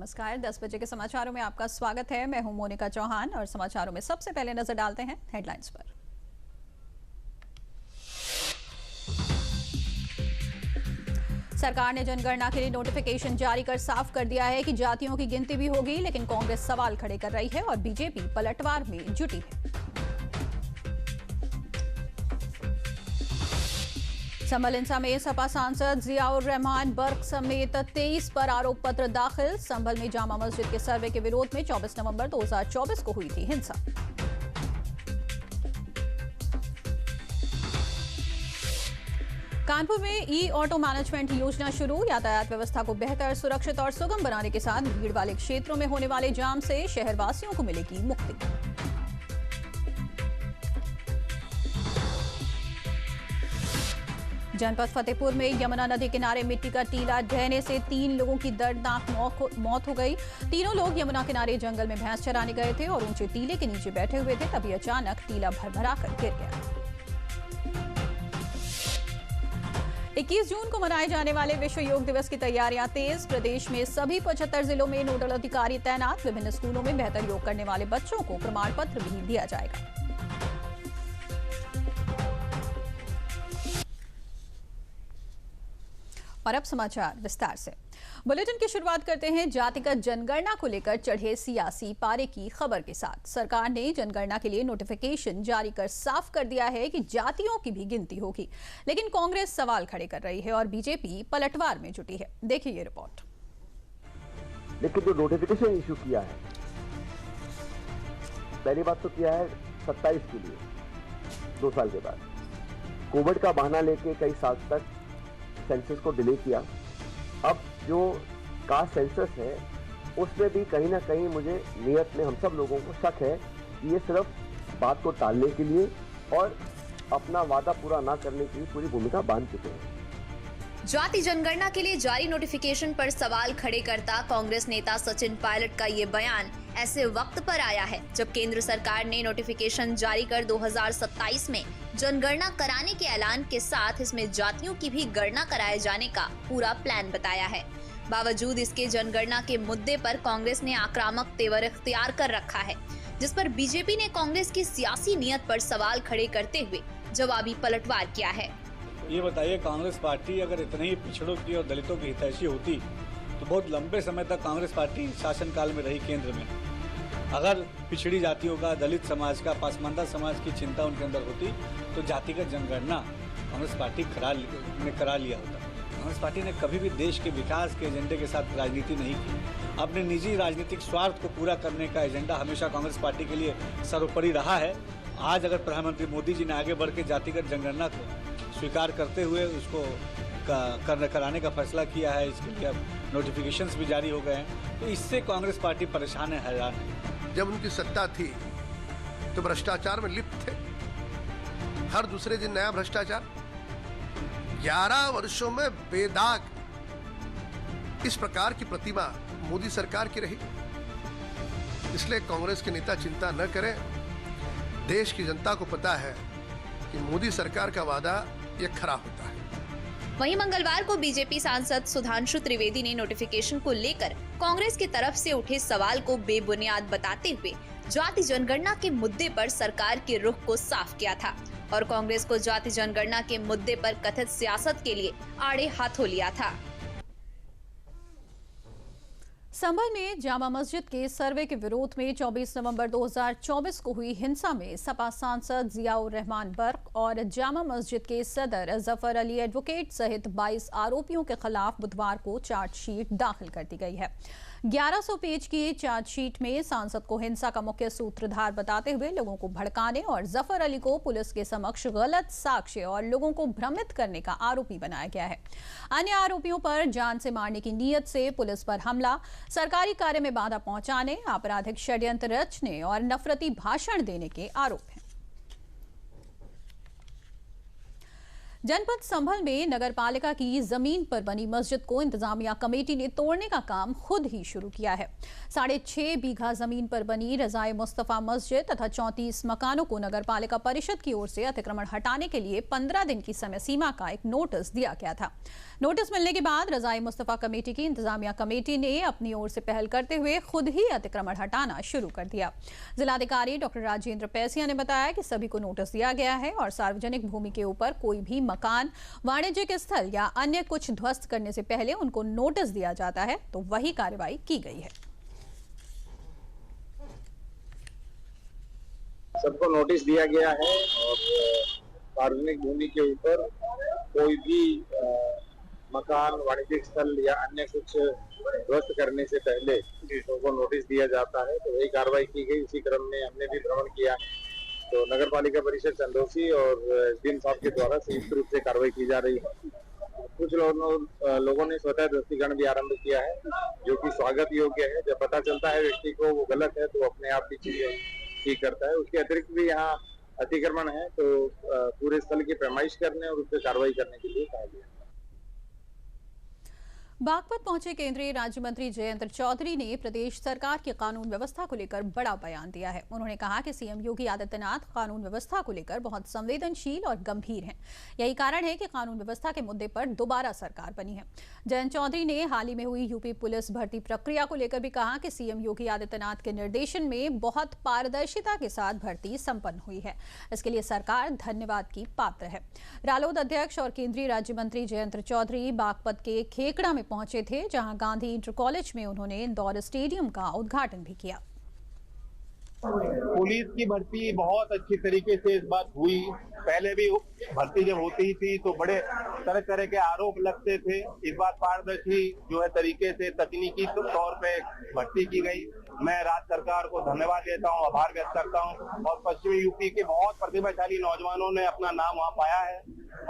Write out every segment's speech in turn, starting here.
नमस्कार। 10 बजे के समाचारों में आपका स्वागत है। मैं हूं मोनिका चौहान और समाचारों में सबसे पहले नजर डालते हैं हेडलाइंस पर। सरकार ने जनगणना के लिए नोटिफिकेशन जारी कर साफ कर दिया है कि जातियों की गिनती भी होगी, लेकिन कांग्रेस सवाल खड़े कर रही है और बीजेपी पलटवार में जुटी है। संभल हिंसा में सपा सांसद जियाउर रहमान बर्क समेत 23 पर आरोप पत्र दाखिल। संभल में जामा मस्जिद के सर्वे के विरोध में 24 नवंबर 2024 को हुई थी हिंसा। कानपुर में ई ऑटो मैनेजमेंट योजना शुरू। यातायात व्यवस्था को बेहतर, सुरक्षित और सुगम बनाने के साथ भीड़ वाले क्षेत्रों में होने वाले जाम से शहरवासियों को मिलेगी मुक्ति। जनपद फतेहपुर में यमुना नदी किनारे मिट्टी का टीला ढहने से 3 लोगों की दर्दनाक मौत हो गई। तीनों लोग यमुना किनारे जंगल में भैंस चराने गए थे और ऊंचे टीले के नीचे बैठे हुए थे, तभी अचानक टीला भरभराकर गिर गया। 21 जून को मनाए जाने वाले विश्व योग दिवस की तैयारियां तेज। प्रदेश में सभी 75 जिलों में नोडल अधिकारी तैनात। विभिन्न स्कूलों में बेहतर योग करने वाले बच्चों को प्रमाण पत्र भी दिया जाएगा। और अब समाचार विस्तार से। बुलेटिन की शुरुआत करते हैं जातिगत जनगणना को लेकर चढ़े सियासी पारे की खबर के साथ। सरकार ने जनगणना के लिए नोटिफिकेशन जारी कर साफ कर दिया है कि जातियों की भी गिनती होगी, लेकिन कांग्रेस सवाल खड़े कर रही है और बीजेपी पलटवार में जुटी है। देखिए ये रिपोर्ट। लेकिन जो नोटिफिकेशन इशू किया है, पहली बात तो किया है 27 के लिए, 2 साल के बाद कोविड का बहाना लेके कई साल तक सेंसस को डिले किया। अब जो कास्ट सेंसस है उसमें भी कहीं ना कहीं मुझे नियत में हम सब लोगों को शक है कि ये सिर्फ बात को टालने के लिए और अपना वादा पूरा ना करने की पूरी भूमिका बांध चुके हैं। जाति जनगणना के लिए जारी नोटिफिकेशन पर सवाल खड़े करता कांग्रेस नेता सचिन पायलट का ये बयान ऐसे वक्त पर आया है जब केंद्र सरकार ने नोटिफिकेशन जारी कर 2027 में जनगणना कराने के ऐलान के साथ इसमें जातियों की भी गणना कराए जाने का पूरा प्लान बताया है। बावजूद इसके जनगणना के मुद्दे पर कांग्रेस ने आक्रामक तेवर इख्तियार कर रखा है, जिस पर बीजेपी ने कांग्रेस की सियासी नीयत पर सवाल खड़े करते हुए जवाबी पलटवार किया है। ये बताइए, कांग्रेस पार्टी अगर इतने ही पिछड़ों की और दलितों की हितैषी होती तो बहुत लंबे समय तक कांग्रेस पार्टी शासनकाल में रही केंद्र में। अगर पिछड़ी जातियों का, दलित समाज का, पासमानदा समाज की चिंता उनके अंदर होती तो जातिगत जनगणना कांग्रेस पार्टी ने करा लिया होता। कांग्रेस पार्टी ने कभी भी देश के विकास के एजेंडे के साथ राजनीति नहीं की। अपने निजी राजनीतिक स्वार्थ को पूरा करने का एजेंडा हमेशा कांग्रेस पार्टी के लिए सर्वोपरि रहा है। आज अगर प्रधानमंत्री मोदी जी ने आगे बढ़ के जातिगत जनगणना को स्वीकार करते हुए उसको कराने का फैसला किया है, इसके लिए अब नोटिफिकेशंस भी जारी हो गए हैं, तो इससे कांग्रेस पार्टी परेशान है, हैरान है। जब उनकी सत्ता थी तो भ्रष्टाचार में लिप्त थे, हर दूसरे दिन नया भ्रष्टाचार। 11 वर्षों में बेदाग इस प्रकार की प्रतिमा मोदी सरकार की रही। इसलिए कांग्रेस के नेता चिंता न करें। देश की जनता को पता है कि मोदी सरकार का वादा ये खरा होता है। वहीं मंगलवार को बीजेपी सांसद सुधांशु त्रिवेदी ने नोटिफिकेशन को लेकर कांग्रेस की तरफ से उठे सवाल को बेबुनियाद बताते हुए जाति जनगणना के मुद्दे पर सरकार के रुख को साफ किया था और कांग्रेस को जाति जनगणना के मुद्दे पर कथित सियासत के लिए आड़े हाथों लिया था। संभल में जामा मस्जिद के सर्वे के विरोध में 24 नवंबर 2024 को हुई हिंसा में सपा सांसद जियाउर रहमान बर्क और जामा मस्जिद के सदर जफर अली एडवोकेट सहित 22 आरोपियों के खिलाफ बुधवार को चार्जशीट दाखिल कर दी गई है। 1100 पेज की चार्जशीट में सांसद को हिंसा का मुख्य सूत्रधार बताते हुए लोगों को भड़काने और जफर अली को पुलिस के समक्ष गलत साक्ष्य और लोगों को भ्रमित करने का आरोपी बनाया गया है। अन्य आरोपियों पर जान से मारने की नीयत से पुलिस पर हमला, सरकारी कार्य में बाधा पहुंचाने, आपराधिक षड्यंत्र रचने और नफरती भाषण देने के आरोप हैं। जनपद संभल में नगरपालिका की जमीन पर बनी मस्जिद को इंतजामिया कमेटी ने तोड़ने का काम खुद ही शुरू किया है। 6.5 बीघा जमीन पर बनी रजाए मुस्तफा मस्जिद तथा 34 मकानों को नगरपालिका परिषद की ओर से अतिक्रमण हटाने के लिए 15 दिन की समय सीमा का एक नोटिस दिया गया था। नोटिस मिलने के बाद रजाए मुस्तफा कमेटी की इंतजामिया कमेटी ने अपनी ओर से पहल करते हुए खुद ही अतिक्रमण हटाना शुरू कर दिया। जिलाधिकारी डॉक्टर राजेंद्र पैसिया ने बताया कि सभी को नोटिस दिया गया है और सार्वजनिक भूमि के ऊपर कोई भी मकान, वाणिज्यिक स्थल या अन्य कुछ ध्वस्त करने से पहले उनको नोटिस दिया जाता है तो वही कार्रवाई की गई है। सबको नोटिस दिया गया है और सार्वजनिक भूमि के ऊपर कोई भी मकान, वाणिज्यिक स्थल या अन्य कुछ ध्वस्त करने से पहले उनको नोटिस दिया जाता है तो वही कार्रवाई की गई। इसी क्रम में हमने भी भ्रमण किया तो नगर पालिका परिषद चंदौसी और एसडीएम साहब के द्वारा संयुक्त रूप से कार्रवाई की जा रही है। कुछ लोगों ने स्वतः ध्वस्तीकरण भी आरंभ किया है जो कि स्वागत योग्य है। जब पता चलता है व्यक्ति को वो गलत है तो अपने आप भी चीजें ठीक करता है। उसके अतिरिक्त भी यहाँ अतिक्रमण है तो पूरे स्थल की पैमाइश करने और उस पर कार्रवाई करने के लिए कहा गया। बागपत पहुंचे केंद्रीय राज्य मंत्री जयंत चौधरी ने प्रदेश सरकार की कानून व्यवस्था को लेकर बड़ा बयान दिया है। उन्होंने कहा कि सीएम योगी आदित्यनाथ कानून व्यवस्था को लेकर बहुत संवेदनशील और गंभीर हैं। यही कारण है कि कानून व्यवस्था के मुद्दे पर दोबारा सरकार बनी है। जयंत चौधरी ने हाल ही में हुई यूपी पुलिस भर्ती प्रक्रिया को लेकर भी कहा कि सीएम योगी आदित्यनाथ के निर्देशन में बहुत पारदर्शिता के साथ भर्ती संपन्न हुई है। इसके लिए सरकार धन्यवाद की पात्र है। रालोद अध्यक्ष और केंद्रीय राज्य मंत्री जयंत चौधरी बागपत के खेकड़ा में पहुंचे थे, जहां गांधी इंटर कॉलेज में उन्होंने इंदौर स्टेडियम का उद्घाटन भी किया। पुलिस की भर्ती बहुत अच्छी तरीके से इस बार हुई। पहले भी भर्ती जब होती थी तो बड़े तरह तरह के आरोप लगते थे। इस बार पारदर्शी जो है तरीके से तकनीकी तौर पे भर्ती की गई। मैं राज्य सरकार को धन्यवाद देता हूं, आभार व्यक्त करता हूं और पश्चिमी यूपी के बहुत प्रतिभाशाली नौजवानों ने अपना नाम वहां पाया है।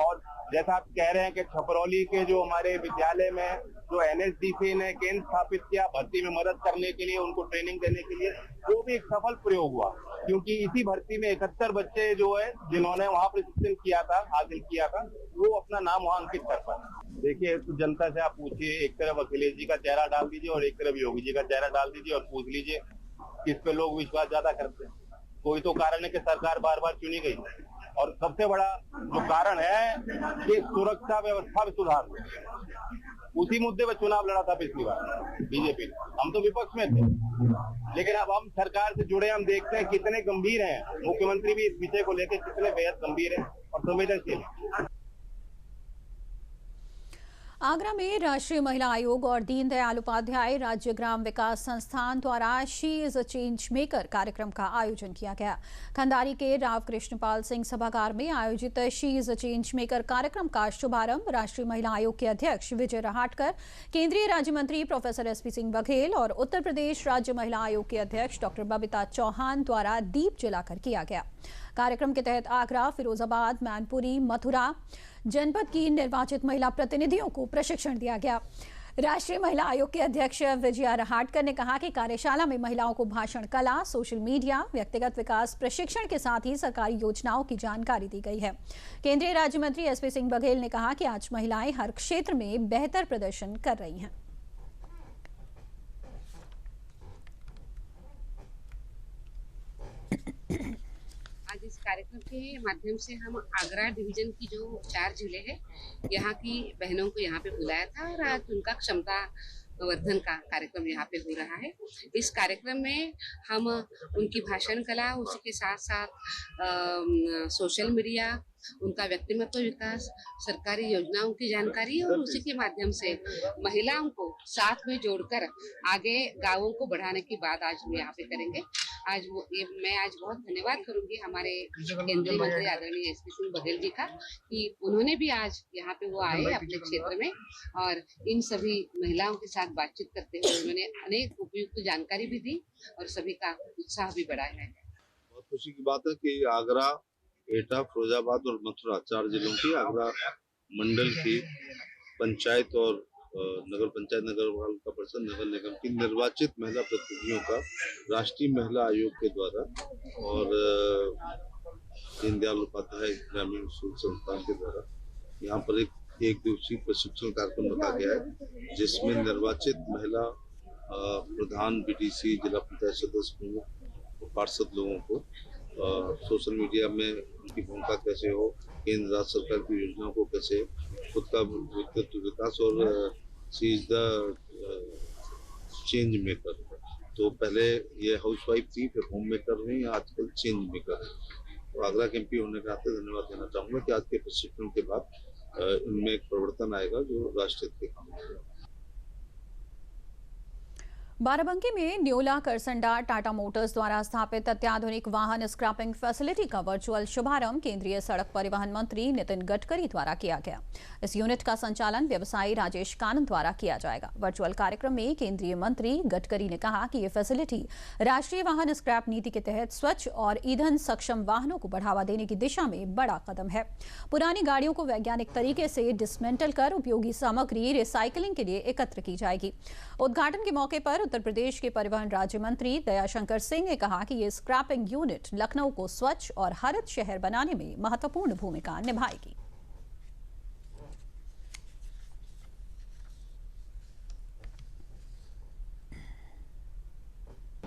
और जैसा आप कह रहे हैं कि छपरौली के जो हमारे विद्यालय में जो एनएसडीसी ने केंद्र स्थापित किया भर्ती में मदद करने के लिए, उनको ट्रेनिंग देने के लिए, वो भी एक सफल प्रयोग हुआ क्योंकि इसी भर्ती में 71 बच्चे जो है जिन्होंने वहाँ प्रशिक्षण किया था, हासिल किया था, वो अपना नाम वहाँ अंकित कर पाए। देखिए तो जनता से आप पूछिए, एक तरफ अखिलेश जी का चेहरा डाल दीजिए और एक तरफ योगी जी का चेहरा डाल दीजिए और पूछ लीजिए किस पे लोग विश्वास ज्यादा करते हैं। कोई तो कारण है कि सरकार बार बार चुनी गई और सबसे बड़ा जो कारण है कि सुरक्षा व्यवस्था में सुधार। उसी मुद्दे पर चुनाव लड़ा था पिछली बार बीजेपी। हम तो विपक्ष में थे, लेकिन अब हम सरकार से जुड़े, हम देखते हैं कितने गंभीर हैं। मुख्यमंत्री भी इस विषय को लेकर कितने बेहद गंभीर है और संवेदनशील है। आगरा में राष्ट्रीय महिला आयोग और दीनदयाल उपाध्याय राज्य ग्राम विकास संस्थान द्वारा she is a change maker कार्यक्रम का आयोजन किया गया। खंडारी के राव कृष्णपाल सिंह सभागार में आयोजित she is a change maker कार्यक्रम का शुभारंभ राष्ट्रीय महिला आयोग के अध्यक्ष विजय रहाटकर, केंद्रीय राज्य मंत्री प्रोफेसर एसपी सिंह बघेल और उत्तर प्रदेश राज्य महिला आयोग के अध्यक्ष डॉक्टर बबीता चौहान द्वारा दीप जलाकर किया गया। कार्यक्रम के तहत आगरा, फिरोजाबाद, मैनपुरी, मथुरा जनपद की निर्वाचित महिला प्रतिनिधियों को प्रशिक्षण दिया गया। राष्ट्रीय महिला आयोग के अध्यक्ष विजया रहाटकर ने कहा कि कार्यशाला में महिलाओं को भाषण कला, सोशल मीडिया, व्यक्तिगत विकास प्रशिक्षण के साथ ही सरकारी योजनाओं की जानकारी दी गई है। केंद्रीय राज्य मंत्री एसपी सिंह बघेल ने कहा कि आज महिलाएं हर क्षेत्र में बेहतर प्रदर्शन कर रही हैं। आज इस कार्यक्रम के माध्यम से हम आगरा डिवीजन की जो 4 जिले हैं यहाँ की बहनों को यहाँ पे बुलाया था और आज उनका क्षमता वर्धन का कार्यक्रम यहाँ पे हो रहा है। इस कार्यक्रम में हम उनकी भाषण कला, उसी के साथ साथ सोशल मीडिया, उनका व्यक्तिमत्व विकास, सरकारी योजनाओं की जानकारी और उसी के माध्यम से महिलाओं को साथ में जोड़कर आगे गांवों को बढ़ाने की बात आज हम यहाँ पे करेंगे। मैं आज बहुत धन्यवाद करूंगी हमारे केंद्रीय मंत्री आदरणीय एसपी सिंह बघेल जी का कि उन्होंने भी आज यहाँ पे वो आए अपने क्षेत्र में और इन सभी महिलाओं के साथ बातचीत करते हुए उन्होंने अनेक उपयुक्त जानकारी भी दी और सभी का उत्साह भी बढ़ाया है। बहुत खुशी की बात है कि आगरा, एटा, फिरोजाबाद और मथुरा 4 जिलों की आगरा मंडल की पंचायत और नगर पंचायत, नगर पालिका परिषद, नगर निगम की निर्वाचित महिला प्रतिनिधियों का राष्ट्रीय महिला आयोग के द्वारा और दीनदयाल उपाध्याय ग्रामीण विकास संस्थान के द्वारा यहाँ पर एक दिवसीय प्रशिक्षण कार्यक्रम रखा गया है, जिसमें निर्वाचित महिला प्रधान, बीडीसी, जिला पंचायत सदस्य, प्रमुख, पार्षद लोगों को सोशल मीडिया में उनकी भूमिका कैसे हो, केंद्र राज्य सरकार की योजनाओं को कैसे, खुद का व्यक्तित्व विकास और चीज द चेंज मेकर। तो पहले ये हाउसवाइफ थी, फिर होम मेकर हुई, आजकल चेंज मेकर है। तो आगरा के एमपी होने के नाते धन्यवाद देना चाहूंगा कि आज के प्रशिक्षण के बाद इनमें एक परिवर्तन आएगा जो राष्ट्र हित के काम आएगा। बाराबंकी में न्योला करसंडा टाटा मोटर्स द्वारा स्थापित अत्याधुनिक वाहन स्क्रैपिंग फैसिलिटी का वर्चुअल शुभारंभ केंद्रीय सड़क परिवहन मंत्री नितिन गडकरी द्वारा किया गया। इस यूनिट का संचालन व्यवसायी राजेश कानन द्वारा किया जाएगा। वर्चुअल कार्यक्रम में केंद्रीय मंत्री गडकरी ने कहा कि ये फैसिलिटी राष्ट्रीय वाहन स्क्रैप नीति के तहत स्वच्छ और ईंधन सक्षम वाहनों को बढ़ावा देने की दिशा में बड़ा कदम है। पुरानी गाड़ियों को वैज्ञानिक तरीके से डिसमेंटल कर उपयोगी सामग्री रिसाइकलिंग के लिए एकत्र की जाएगी। उद्घाटन के मौके पर उत्तर प्रदेश के परिवहन राज्य मंत्री दयाशंकर सिंह ने कहा कि ये स्क्रैपिंग यूनिट लखनऊ को स्वच्छ और हरित शहर बनाने में महत्वपूर्ण भूमिका निभाएगी।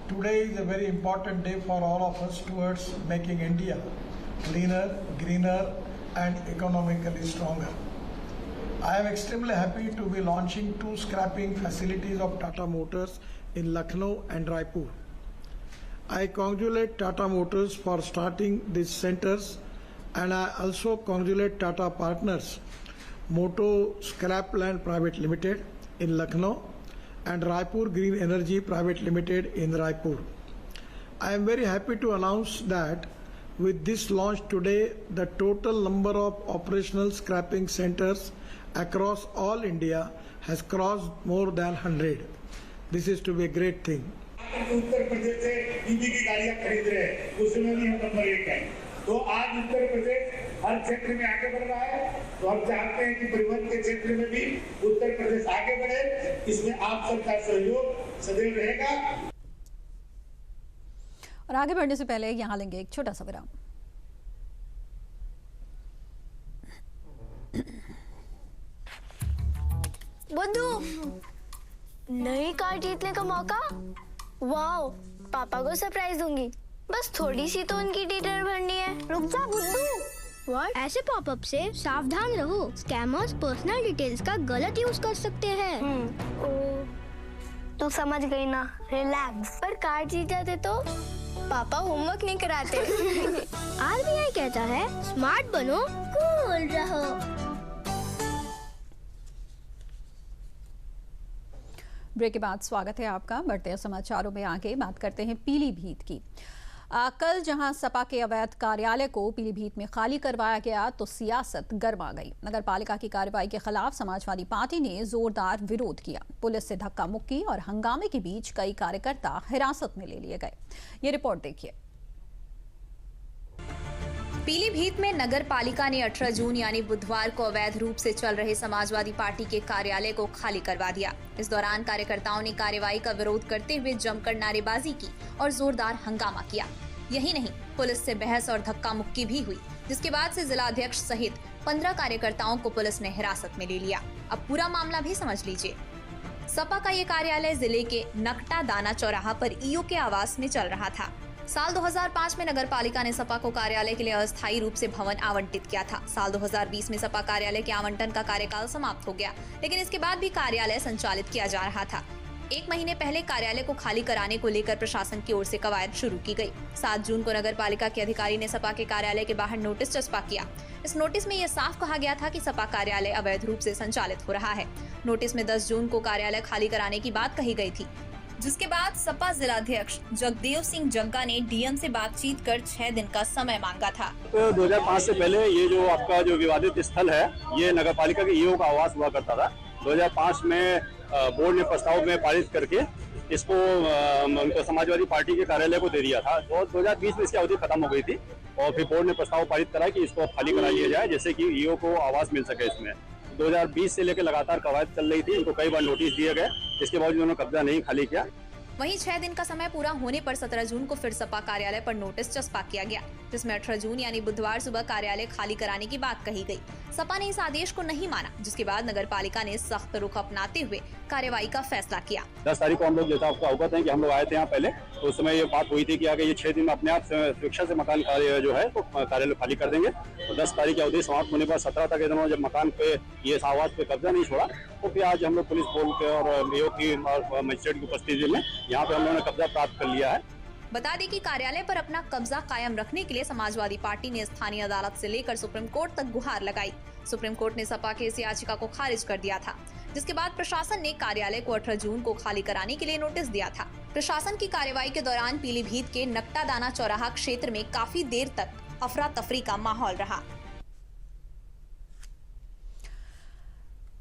Today is a very important day for all of us towards making India cleaner, greener and economically stronger. I am extremely happy to be launching 2 scrapping facilities of Tata Motors in Lucknow and Raipur. I congratulate Tata Motors for starting these centers, and I also congratulate Tata Partners, Moto Scrapland Private Limited in Lucknow and Raipur Green Energy Private Limited in Raipur. I am very happy to announce that with this launch today, the total number of operational scrapping centers across all India has crossed more than 100. This is to be a great thing. Uttar Pradesh से EV की गाड़ियां खरीद रहे हैं, उसमें भी हम number 1 हैं। तो आज उत्तर प्रदेश हर क्षेत्र में आगे बढ़ रहा है, तो हम चाहते हैं कि परिवहन के क्षेत्र में भी उत्तर प्रदेश आगे बढ़े। इसमें आप सबका सहयोग सदैव रहेगा। और आगे बढ़ने से पहले यहाँ लेंगे एक छोटा सा विराम। बुद्धू, नई कार जीतने का मौका। वाओ, पापा को सरप्राइज दूंगी। बस थोड़ी सी तो उनकी डिटेल भरनी है। रुक जा बुद्धू। व्हाट? ऐसे पॉपअप से सावधान रहो। स्कैमर्स पर्सनल डिटेल्स का गलत यूज कर सकते हैं। तू समझ गई ना, रिलैक्स। पर कार जीत जाते तो पापा होमवर्क नहीं कराते। आरबीआई कहता है स्मार्ट बनो, कूल रहो। ब्रेक के बाद स्वागत है आपका। बढ़ते हैं समाचारों में आगे, बात करते हैं पीलीभीत की। कल जहां सपा के अवैध कार्यालय को पीलीभीत में खाली करवाया गया तो सियासत गर्मा गई। नगर पालिका की कार्रवाई के खिलाफ समाजवादी पार्टी ने जोरदार विरोध किया। पुलिस से धक्का मुक्की और हंगामे के बीच कई कार्यकर्ता हिरासत में ले लिए गए। ये रिपोर्ट देखिए। पीलीभीत में नगर पालिका ने 18 जून यानी बुधवार को अवैध रूप से चल रहे समाजवादी पार्टी के कार्यालय को खाली करवा दिया। इस दौरान कार्यकर्ताओं ने कार्रवाई का विरोध करते हुए जमकर नारेबाजी की और जोरदार हंगामा किया। यही नहीं, पुलिस से बहस और धक्का मुक्की भी हुई, जिसके बाद से जिलाध्यक्ष सहित 15 कार्यकर्ताओं को पुलिस ने हिरासत में ले लिया। अब पूरा मामला भी समझ लीजिए। सपा का ये कार्यालय जिले के नकटा दाना चौराहा पर ईओ के आवास में चल रहा था। साल 2005 में नगर पालिका ने सपा को कार्यालय के लिए अस्थायी रूप से भवन आवंटित किया था। साल 2020 में सपा कार्यालय के आवंटन का कार्यकाल समाप्त हो गया, लेकिन इसके बाद भी कार्यालय संचालित किया जा रहा था। 1 महीने पहले कार्यालय को खाली कराने को लेकर प्रशासन की ओर से कवायद शुरू की गई। 7 जून को नगर पालिका के अधिकारी ने सपा के कार्यालय के बाहर नोटिस चस्पा किया। इस नोटिस में यह साफ कहा गया था कि सपा कार्यालय अवैध रूप से संचालित हो रहा है। नोटिस में 10 जून को कार्यालय खाली कराने की बात कही गई थी, जिसके बाद सपा जिलाध्यक्ष जगदेव सिंह जग्गा ने डीएम से बातचीत कर 6 दिन का समय मांगा था। तो 2005 से पहले ये जो आपका जो विवादित स्थल है, ये नगर पालिका के ईओ का आवास हुआ करता था। 2005 में बोर्ड ने प्रस्ताव में पारित करके इसको समाजवादी पार्टी के कार्यालय को दे दिया था। और 2020 में इसकी अवधि खत्म हो गई थी और फिर बोर्ड ने प्रस्ताव पारित करा कि इसको खाली करा लिया जाए, जैसे कि ईओ को आवास मिल सके। इसमें 2020 से लेकर लगातार कवायद चल रही थी। इनको कई बार नोटिस दिए गए, इसके बावजूद उन्होंने कब्जा नहीं खाली किया। वहीं 6 दिन का समय पूरा होने पर 17 जून को फिर सपा कार्यालय पर नोटिस चस्पा किया गया। जिसमें 18 जून यानी बुधवार सुबह कार्यालय खाली कराने की बात कही गई। सपा ने इस आदेश को नहीं माना, जिसके बाद नगर पालिका ने सख्त रुख अपनाते हुए कार्रवाई का फैसला किया। 10 तारीख को हम लोग, जैसा आपको अवगत है कि हम लोग आए थे यहाँ पहले, तो उस समय ये बात हुई थी कि आगे ये 6 दिन में अपने आप सुरक्षा से मकान जो है तो कार्यालय खाली कर देंगे। तो 10 तारीख की अवधि समाप्त होने पर 17 तक इन्होंने जब मकान पे ये आवास पे कब्जा नहीं छोड़ा, तो फिर आज हम लोग पुलिस बोल के और मेयो की और मजिस्ट्रेट की उपस्थिति में यहाँ पे हम लोगों ने कब्जा प्राप्त कर लिया है। बता दें कि कार्यालय पर अपना कब्जा कायम रखने के लिए समाजवादी पार्टी ने स्थानीय अदालत से लेकर सुप्रीम कोर्ट तक गुहार लगाई। सुप्रीम कोर्ट ने सपा के इस याचिका को खारिज कर दिया था, जिसके बाद प्रशासन ने कार्यालय को 18 जून को खाली कराने के लिए नोटिस दिया था। प्रशासन की कार्रवाई के दौरान पीलीभीत के नकटादाना चौराहा क्षेत्र में काफी देर तक अफरा तफरी का माहौल रहा।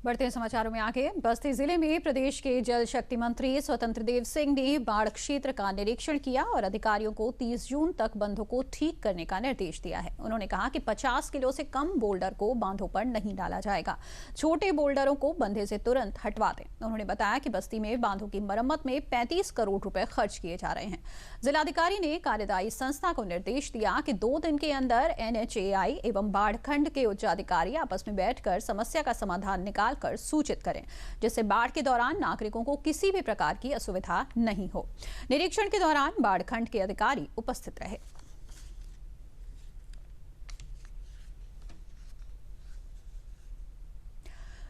बढ़ते हैं समाचारों में आगे। बस्ती जिले में प्रदेश के जल शक्ति मंत्री स्वतंत्र देव सिंह ने बाढ़ क्षेत्र का निरीक्षण किया और अधिकारियों को 30 जून तक बांधों को ठीक करने का निर्देश दिया है। उन्होंने कहा कि 50 किलो से कम बोल्डर को बांधों पर नहीं डाला जाएगा। छोटे बोल्डरों को बंधे से तुरंत हटवा दें। उन्होंने बताया कि बस्ती में बांधों की मरम्मत में 35 करोड़ रुपए खर्च किए जा रहे हैं। जिलाधिकारी ने कार्यदायी संस्था को निर्देश दिया कि 2 दिन के अंदर NHAI एवं बाढ़ खंड के उच्चाधिकारी आपस में बैठकर समस्या का समाधान निकाल कर सूचित करें, जिससे बाढ़ के दौरान नागरिकों को किसी भी प्रकार की असुविधा नहीं हो। निरीक्षण के दौरान बाढ़ खंड के अधिकारी उपस्थित रहे।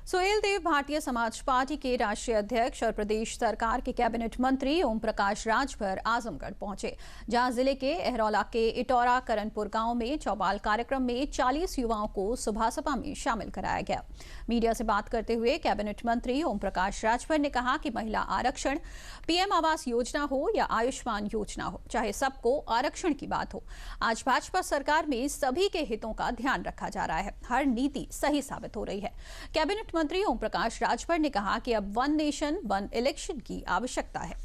सुहेल देव भारतीय समाज पार्टी के राष्ट्रीय अध्यक्ष और प्रदेश सरकार के कैबिनेट मंत्री ओम प्रकाश राजभर आजमगढ़ पहुंचे, जहां जिले के अहरौला के इटौरा करनपुर गांव में चौपाल कार्यक्रम में 40 युवाओं को सुबह सपा में शामिल कराया गया। मीडिया से बात करते हुए कैबिनेट मंत्री ओम प्रकाश राजभर ने कहा कि महिला आरक्षण, PM आवास योजना हो या आयुष्मान योजना हो, चाहे सबको आरक्षण की बात हो, आज भाजपा सरकार में सभी के हितों का ध्यान रखा जा रहा है। हर नीति सही साबित हो रही है। कैबिनेट मंत्री ओम प्रकाश राजभर ने कहा कि अब 1 नेशन 1 इलेक्शन की आवश्यकता है।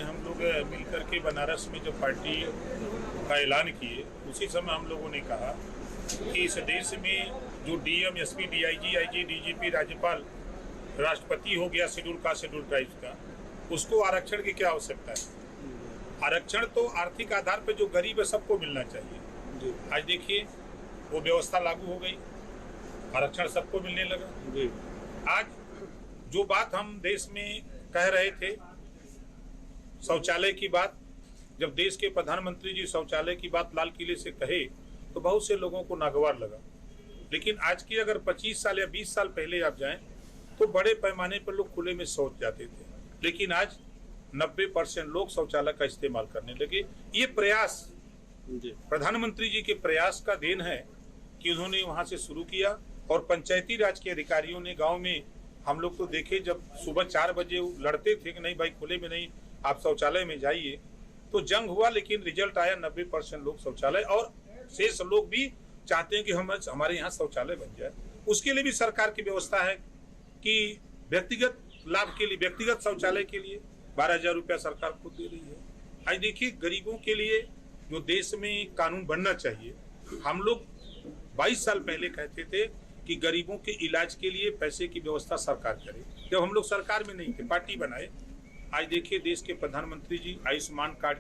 हम लोग मिलकर के बनारस में जो पार्टी का ऐलान किए, उसी समय हम लोगों ने कहा कि इस देश में जो DM, SP, DIG, IG, DGP, राज्यपाल, राष्ट्रपति हो गया शेड्यूल कास्ट, शेड्यूल ट्राइब्स का, उसको आरक्षण की क्या आवश्यकता है। आरक्षण तो आर्थिक आधार पर जो गरीब है सबको मिलना चाहिए। आज देखिए वो व्यवस्था लागू हो गई, आरक्षण सबको मिलने लगा। आज जो बात हम देश में कह रहे थे शौचालय की बात, जब देश के प्रधानमंत्री जी शौचालय की बात लाल किले से कहे तो बहुत से लोगों को नागवार लगा। लेकिन आज की अगर 25 साल या 20 साल पहले आप जाएं तो बड़े पैमाने पर लोग खुले में शौच जाते थे, लेकिन आज 90% लोग शौचालय का इस्तेमाल करने लगे। ये प्रयास प्रधानमंत्री जी के प्रयास का देन है कि उन्होंने वहां से शुरू किया और पंचायती राज के अधिकारियों ने गांव में, हम लोग तो देखे जब सुबह 4 बजे लड़ते थे कि नहीं भाई खुले में नहीं, आप शौचालय में जाइए, तो जंग हुआ, लेकिन रिजल्ट आया 90% लोग शौचालय, और शेष लोग भी चाहते हैं कि हमारे यहाँ शौचालय बन जाए। उसके लिए भी सरकार की व्यवस्था है कि व्यक्तिगत लाभ के लिए, व्यक्तिगत शौचालय के लिए 12,000 रुपया सरकार खुद दे रही है। आज देखिए गरीबों के लिए जो देश में कानून बनना चाहिए, हम लोग 22 साल पहले कहते थे कि गरीबों के इलाज के लिए पैसे की व्यवस्था सरकार करे। जब हम लोग सरकार में नहीं थे, पार्टी बनाए, आज देखिए देश के प्रधानमंत्री जी आयुष्मान कार्ड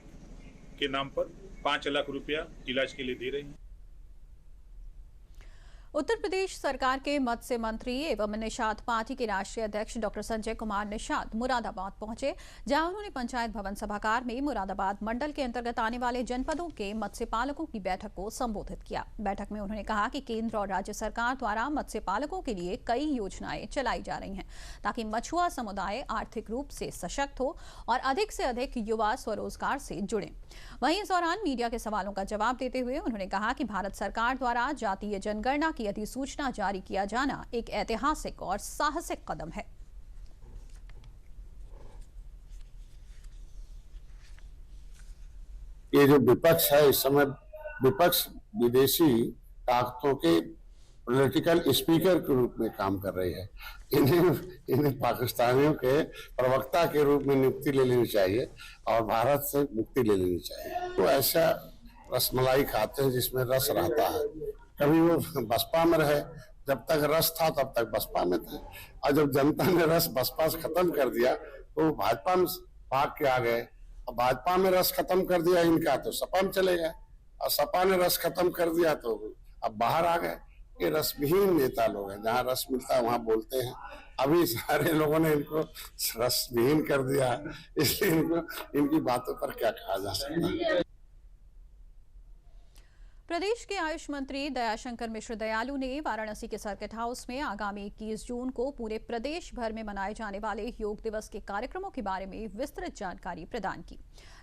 के नाम पर 5 लाख रुपया इलाज के लिए दे रहे हैं। उत्तर प्रदेश सरकार के मत्स्य मंत्री एवं निषाद पार्टी के राष्ट्रीय अध्यक्ष डॉक्टर संजय कुमार निषाद मुरादाबाद पहुंचे, जहां उन्होंने पंचायत भवन सभागार में मुरादाबाद मंडल के अंतर्गत आने वाले जनपदों के मत्स्य पालकों की बैठक को संबोधित किया। बैठक में उन्होंने कहा कि केंद्र और राज्य सरकार द्वारा मत्स्य पालकों के लिए कई योजनाएं चलाई जा रही हैं, ताकि मछुआ समुदाय आर्थिक रूप से सशक्त हो और अधिक से अधिक युवा स्वरोजगार से जुड़े। वहीं इस दौरान मीडिया के सवालों का जवाब देते हुए उन्होंने कहा कि भारत सरकार द्वारा जातीय जनगणना की अधिसूचना जारी किया जाना एक ऐतिहासिक और साहसिक कदम है। ये जो विपक्ष है, इस समय विपक्ष विदेशी ताकतों के पॉलिटिकल स्पीकर के रूप में काम कर रही है। इन्हें पाकिस्तानियों के प्रवक्ता के रूप में नियुक्ति ले लेनी चाहिए और भारत से मुक्ति ले लेनी चाहिए। तो ऐसा रसमलाई खाते हैं जिसमें रस रहता है। कभी वो बसपा में रहे, जब तक रस था तब तक बसपा में थे, और जब जनता ने रस बसपा से खत्म कर दिया तो भाजपा में भाग के आ गए। भाजपा में रस खत्म कर दिया इनका तो सपा में चले गए, और सपा ने रस खत्म कर दिया तो अब बाहर आ गए। ये रसविहीन नेता लोग हैं, जहाँ रस मिलता है वहां बोलते हैं। अभी सारे लोगों ने इनको रसविहीन कर दिया, इसलिए इनकी बातों पर क्या कहा जा सकता है। प्रदेश के आयुष मंत्री दयाशंकर मिश्र दयालु ने वाराणसी के सर्किट हाउस में आगामी 21 जून को पूरे प्रदेश भर में मनाए जाने वाले योग दिवस के कार्यक्रमों के बारे में विस्तृत जानकारी प्रदान की।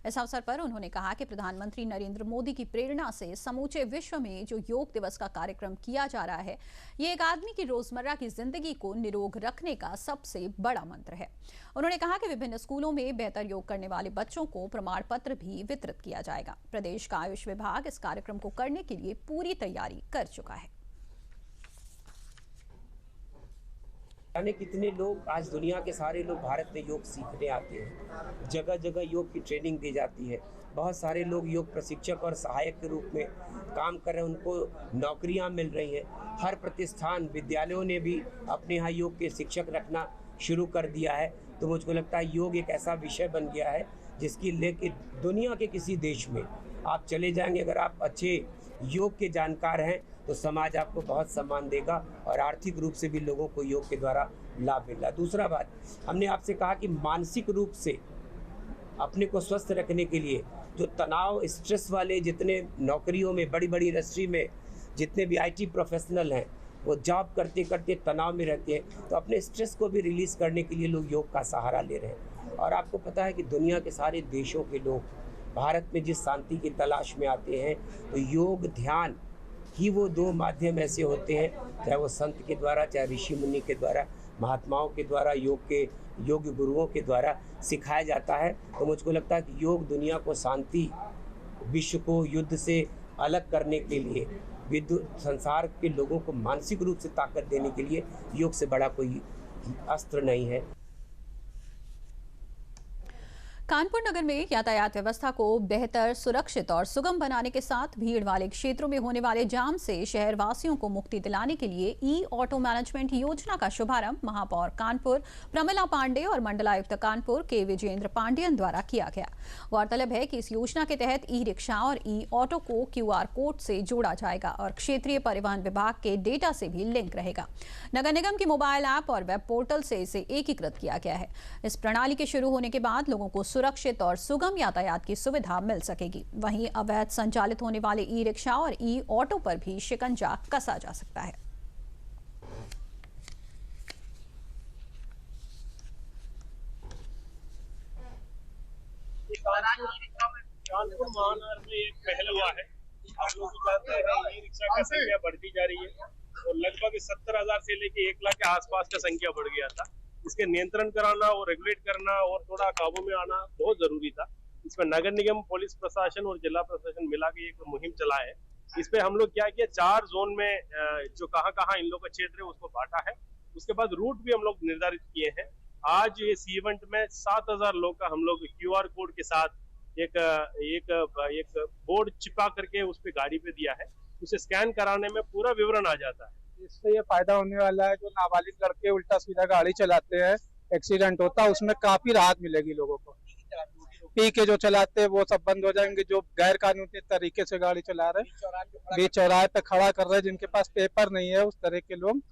इस अवसर पर उन्होंने कहा कि प्रधानमंत्री नरेंद्र मोदी की प्रेरणा से समूचे विश्व में जो योग दिवस का कार्यक्रम किया जा रहा है, ये एक आदमी की रोजमर्रा की जिंदगी को निरोग रखने का सबसे बड़ा मंत्र है। उन्होंने कहा कि विभिन्न स्कूलों में बेहतर योग करने वाले बच्चों को प्रमाण पत्र भी वितरित किया जाएगा। प्रदेश का आयुष विभाग इस कार्यक्रम को करने के लिए पूरी तैयारी कर चुका है। जाने कितने लोग आज दुनिया के सारे लोग भारत में योग सीखने आते हैं। जगह जगह योग की ट्रेनिंग दी जाती है। बहुत सारे लोग योग प्रशिक्षक और सहायक के रूप में काम कर रहे हैं, उनको नौकरियां मिल रही हैं। हर प्रतिष्ठान विद्यालयों ने भी अपने यहाँ योग के शिक्षक रखना शुरू कर दिया है। तो मुझको लगता है योग एक ऐसा विषय बन गया है जिसकी लेके दुनिया के किसी देश में आप चले जाएंगे, अगर आप अच्छे योग के जानकार हैं तो समाज आपको बहुत सम्मान देगा और आर्थिक रूप से भी लोगों को योग के द्वारा लाभ मिल रहा है। दूसरा बात, हमने आपसे कहा कि मानसिक रूप से अपने को स्वस्थ रखने के लिए जो तनाव, स्ट्रेस वाले जितने नौकरियों में, बड़ी बड़ी इंडस्ट्री में जितने भी IT प्रोफेशनल हैं, वो जॉब करते करते तनाव में रहते हैं, तो अपने स्ट्रेस को भी रिलीज़ करने के लिए लोग योग का सहारा ले रहे हैं। और आपको पता है कि दुनिया के सारे देशों के लोग भारत में जिस शांति की तलाश में आते हैं, तो योग, ध्यान ही वो दो माध्यम ऐसे होते हैं, चाहे वो संत के द्वारा, चाहे ऋषि मुनि के द्वारा, महात्माओं के द्वारा, योग गुरुओं के द्वारा सिखाया जाता है। तो मुझको लगता है कि योग दुनिया को शांति, विश्व को युद्ध से अलग करने के लिए, संसार के लोगों को मानसिक रूप से ताकत देने के लिए योग से बड़ा कोई अस्त्र नहीं है। कानपुर नगर में यातायात व्यवस्था को बेहतर, सुरक्षित और सुगम बनाने के साथ भीड़ वाले क्षेत्रों में होने वाले जाम से शहर वासियों को मुक्ति दिलाने के लिए ई-ऑटो मैनेजमेंट योजना का शुभारंभ महापौर कानपुर प्रमिला पांडे और मंडलायुक्त कानपुर के विजेंद्र पांडियन द्वारा किया गया। गौरतलब है कि इस योजना के तहत ई-रिक्शा और ई-ऑटो को QR कोड से जोड़ा जाएगा और क्षेत्रीय परिवहन विभाग के डेटा से भी लिंक रहेगा। नगर निगम के मोबाइल ऐप और वेब पोर्टल से इसे एकीकृत किया गया है। इस प्रणाली के शुरू होने के बाद लोगों को सुरक्षित और सुगम यातायात की सुविधा मिल सकेगी। वहीं अवैध संचालित होने वाले ई-रिक्शा और ई-ऑटो पर भी शिकंजा कसा जा सकता है। कानपुर महानगर में एक पहल हुआ है। आप लोग जानते हैं ई-रिक्शा की संख्या बढ़ती जा रही है और लगभग 70,000 से लेके 1 लाख के आसपास का संख्या बढ़ गया था। इसके नियंत्रण कराना और रेगुलेट करना और थोड़ा काबू में आना बहुत जरूरी था। इसमें नगर निगम, पुलिस प्रशासन और जिला प्रशासन मिला के एक मुहिम चलाए है। इस पे हम लोग क्या किया, 4 जोन में जो कहाँ इन लोग का क्षेत्र है उसको बांटा है। उसके बाद रूट भी हम लोग निर्धारित किए हैं। आज इस इवेंट में 7,000 लोग का हम लोग QR कोड के साथ एक बोर्ड चिपका करके उस पे गाड़ी पे दिया है। उसे स्कैन कराने में पूरा विवरण आ जाता है। इससे ये फायदा होने वाला है, जो नाबालिग लड़के उल्टा सीधा गाड़ी चलाते हैं, एक्सीडेंट होता है, उसमें काफी राहत मिलेगी लोगों को। पी के जो चलाते हैं वो सब बंद हो जाएंगे। जो गैर कानूनी तरीके से गाड़ी चला रहे, बीच चौराहे पे खड़ा कर रहे, जिनके पास पेपर नहीं है, उस तरह के लोग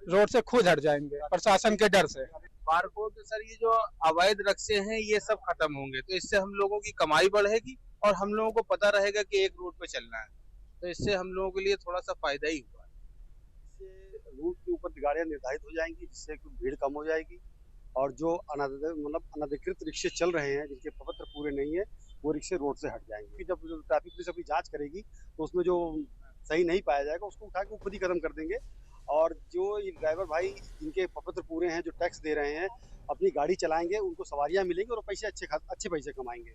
रोड से खुद हट जाएंगे प्रशासन के डर से। बारकोड सर, ये जो अवैध रक्शे हैं ये सब खत्म होंगे, तो इससे हम लोगों की कमाई बढ़ेगी और हम लोगों को पता रहेगा कि एक रूट पे चलना है, तो इससे हम लोगों के लिए थोड़ा सा फायदा ही हुआ। रूट के ऊपर गाड़ियां निर्धारित हो जाएंगी, जिससे भीड़ कम हो जाएगी और जो अनधिकृत रिक्शे चल रहे हैं, जिनके प्रपत्र पूरे नहीं है, वो रिक्शे रोड से हट जाएंगे। जब ट्रैफिक पुलिस अपनी जांच करेगी तो उसमें जो सही नहीं पाया जाएगा उसको उठा के खुद ही खत्म कर देंगे। और जो ये ड्राइवर भाई जिनके प्रपत्र पूरे हैं, जो टैक्स दे रहे हैं, अपनी गाड़ी चलाएंगे, उनको सवारियां मिलेंगी और पैसे अच्छे पैसे कमाएंगे।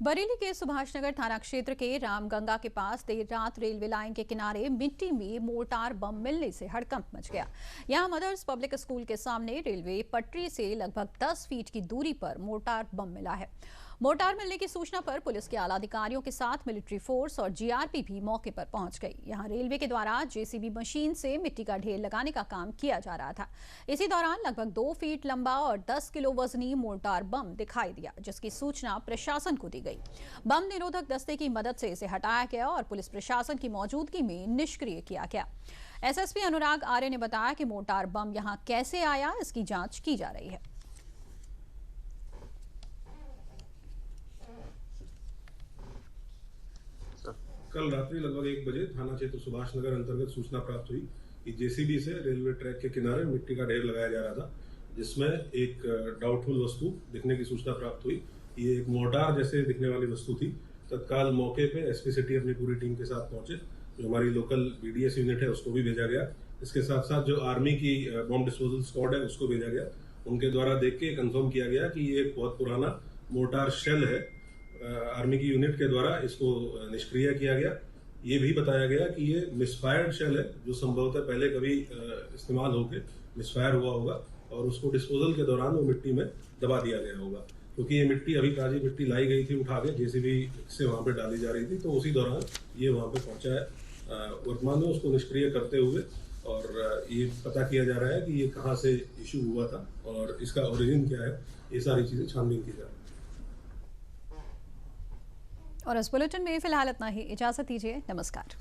बरेली के सुभाष नगर थाना क्षेत्र के रामगंगा के पास देर रात रेलवे लाइन के किनारे मिट्टी में मोर्टार बम मिलने से हड़कंप मच गया। यहां मदर्स पब्लिक स्कूल के सामने रेलवे पटरी से लगभग 10 फीट की दूरी पर मोर्टार बम मिला है। मोर्टार मिलने की सूचना पर पुलिस के आला अधिकारियों के साथ मिलिट्री फोर्स और जीआरपी भी मौके पर पहुंच गई। यहां रेलवे के द्वारा जेसीबी मशीन से मिट्टी का ढेर लगाने का काम किया जा रहा था। इसी दौरान लगभग 2 फीट लंबा और 10 किलो वजनी मोर्टार बम दिखाई दिया, जिसकी सूचना प्रशासन को दी गई। बम निरोधक दस्ते की मदद से इसे हटाया गया और पुलिस प्रशासन की मौजूदगी में निष्क्रिय किया गया। एसएसपी अनुराग आर्य ने बताया कि मोर्टार बम यहां कैसे आया, इसकी जांच की जा रही है। कल रात्रि लगभग 1 बजे थाना क्षेत्र सुभाष नगर अंतर्गत सूचना प्राप्त हुई कि जेसीबी से रेलवे ट्रैक के किनारे मिट्टी का ढेर लगाया जा रहा था, जिसमें एक डाउटफुल वस्तु दिखने की सूचना प्राप्त हुई। ये एक मोर्टार जैसे दिखने वाली वस्तु थी। तत्काल मौके पे एसपी सिटी अपनी पूरी टीम के साथ पहुंचे। जो हमारी लोकल बीडीएस यूनिट है उसको भी भेजा गया। इसके साथ साथ जो आर्मी की बॉम्ब डिस्पोजल स्क्वाड है उसको भेजा गया। उनके द्वारा देख के कंफर्म किया गया कि ये एक बहुत पुराना मोर्टार शेल है। आर्मी की यूनिट के द्वारा इसको निष्क्रिय किया गया। ये भी बताया गया कि ये मिसफायर्ड शेल है, जो संभवतः पहले कभी इस्तेमाल होकर मिसफायर हुआ होगा और उसको डिस्पोजल के दौरान वो मिट्टी में दबा दिया गया होगा। क्योंकि ये मिट्टी अभी ताजी मिट्टी लाई गई थी उठा के जेसीबी से वहाँ पे डाली जा रही थी, तो उसी दौरान ये वहाँ पे पहुँचा है। वर्तमान में उसको निष्क्रिय करते हुए और ये पता किया जा रहा है कि ये कहाँ से इशू हुआ था और इसका ओरिजिन क्या है, ये सारी चीज़ें छानबीन की जा रही है। और इस बुलेटिन में फिलहाल इतना ही। इजाजत दीजिए। नमस्कार।